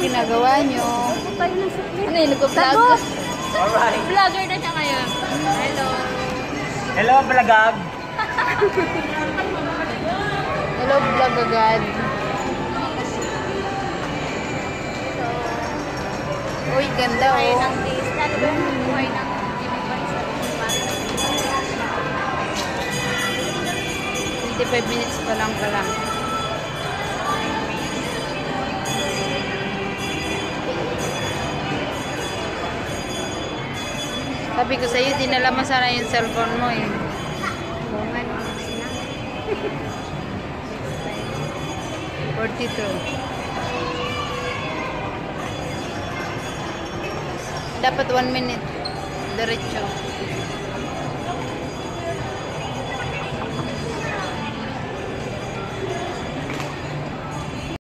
ginagawa nyo? Ano yun? Nag-vlog? Alright. Vlogger na siya ngayon. Hello. Hello, Balagag. Hello, vlog agad. Uy, ganda Buhay oh. ng days. Lalo ba yung buhay ng ibang bansa? 25 minutes pa lang pala. Sabi ko sa'yo, dinala mo sana yung cellphone mo eh. Bungan. 42. Dapat 1 minute. Diretso.